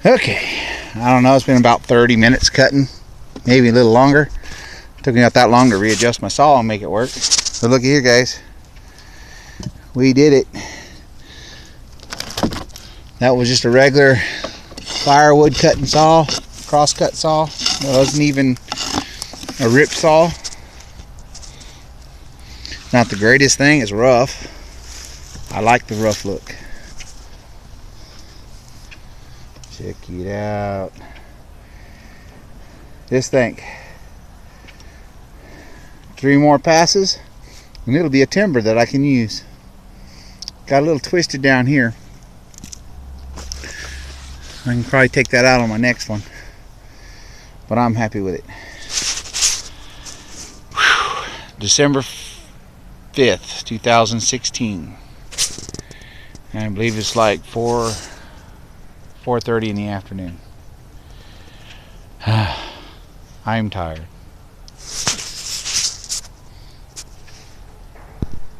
Okay, I don't know, it's been about 30 minutes cutting, maybe a little longer. Took me not that long to readjust my saw and make it work. So look here, guys, we did it. That was just a regular firewood cutting saw, cross cut saw. It wasn't even a rip saw. Not the greatest thing, it's rough. I like the rough look. Check it out. Just think, 3 more passes and it'll be a timber that I can use. Got a little twisted down here. I can probably take that out on my next one, but I'm happy with it. Whew. December 5th, 2016. And I believe it's like 4:30 in the afternoon. I'm tired.